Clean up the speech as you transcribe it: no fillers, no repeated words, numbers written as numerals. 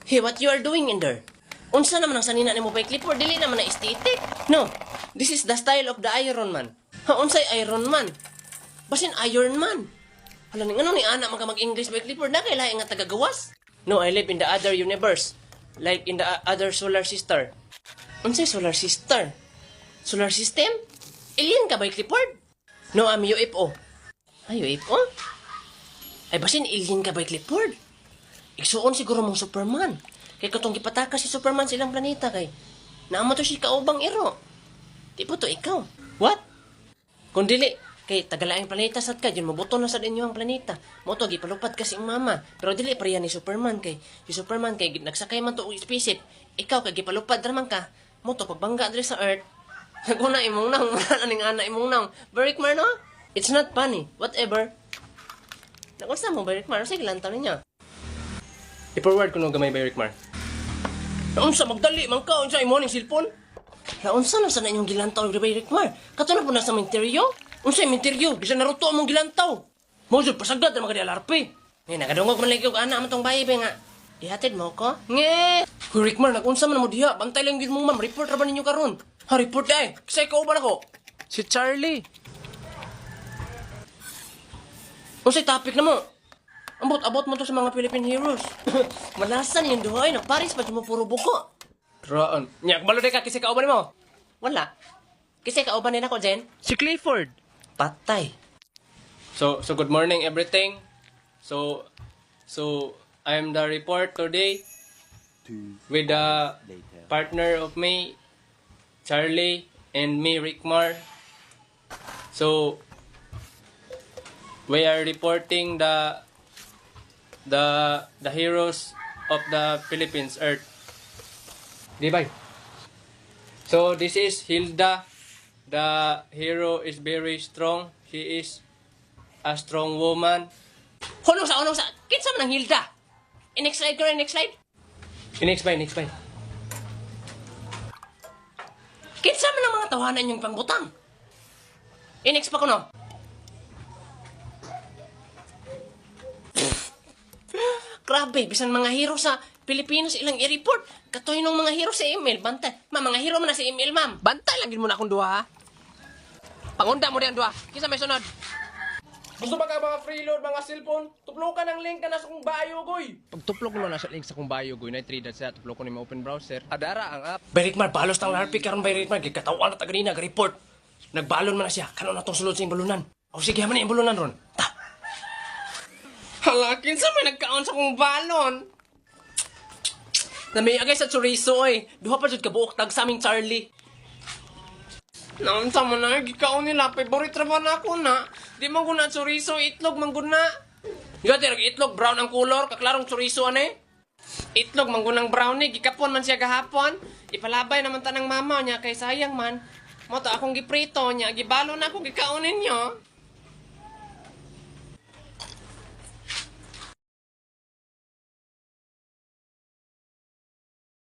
Hey, what you are doing in there? Unsa naman ang sanina ni mo pa clipboard? Dili naman na aesthetic. No, this is the style of the Iron Man. Ha, unsay Iron Man? Basin Iron Man. Hala ning ano ni ana man ka mag-English by clipboard na kay lain nga tagagawas? No, I live in the other universe. Like in the other solar system. Unsay solar system? Solar system? Alien ka by clipboard? No, I'm UFO. Ay, UFO? Ay, basin alien ka by clipboard? Igsuon siguro mong Superman. Kay katong gipatakas si Superman sa ilang planeta kay naamo to si kaubang iro. Di po to ikaw. What? Kung dili, kay tagalaing planeta sad ka, yun mabuto na sa inyo ang planeta. Mo to gipalupad kasi ang mama. Pero dili pa riyan ni Superman kay si Superman kay nagsakay man to og spaceship. Ikaw kay gipalupad ra man ka. Mo to pagbangga diri sa Earth. Naguna imong nang, wala ning ana imong nang. Beric Mar no? It's not funny. Whatever. Nakunsa mo Beric Mar, sige lantaw ninyo. I-forward ko no gamay Beric Mar. Unsa magdali man ka unsa imo ning cellphone? Unsa na sa inyong gilantaw ni Beric Mar? Kato na po na sa minteryo? Unsa minteryo? Bisan naruto among gilantaw. Mo jud pasagad na magadi alarpe. Ngay nagadungog man lagi og ana man tong bayi be nga. Ihatid mo ko? Nge! Beric Mar nagunsa man mo diha? Bantay lang gyud mo ma'am. Report ra ba ninyo karon? Ha report ay. Kisay ka uban ako. Si Charlie. Unsay topic na mo? Ambot-abot mo to sa mga Philippine heroes. Malasan yung duhay. Nagparis pa mo puro buko. Raan. Nyak, balo ka kasi kauban mo? Wala. Kasi kauban din ako, Jen. Si Clifford. Patay. So good morning everything. So I'm the report today with the partner of me, Charlie, and me, Rickmar. So we are reporting the heroes of the Philippines Earth. Di ba? So this is Hilda. The hero is very strong. She is a strong woman. Hunong sa. Kinsa man ang Hilda? Next slide ko rin, next slide. Next slide. Kinsa man ang mga tawanan yung pangbutang? Next pa ko no. Grabe, bisan mga hero sa Pilipinas ilang i-report. Katoy nung mga hero sa email, bantay. Mga hero man na sa email, ma'am. Bantay lagi mo na akong duha, ha? Pangunda mo diyan duha. Kinsa may sunod? Gusto ba ka mga freeload, mga cellphone? Tuplokan ang link ka na sa kong bayo, goy. Pag tuplok mo na sa link sa kong bayo, goy, na 3 dots na tuplok ko ni mga open browser. Adara ang app. Berikmar, balos tang larpi karon by Berikmar. Gikatawan na taganina, nag-report. Nagbalon man na siya. Kanon na tong sulod sa imbulunan. O sige, haman na imbulunan ron. Ta! Hala, kinsa may nagkaon sa kong balon? Namiyagay sa chorizo eh. Duha pa jud kabuok tag sa aming Charlie. Naunsa man na gikaon nila favorite ra man ako na. Di man guna chorizo itlog man guna. Gati rag itlog brown ang color kaklarong chorizo ane. Itlog man gunang brown ni gikapon man siya gahapon. Ipalabay naman tanang mama niya kay sayang man. Mo to akong giprito niya gibalo na ako gikaon ninyo.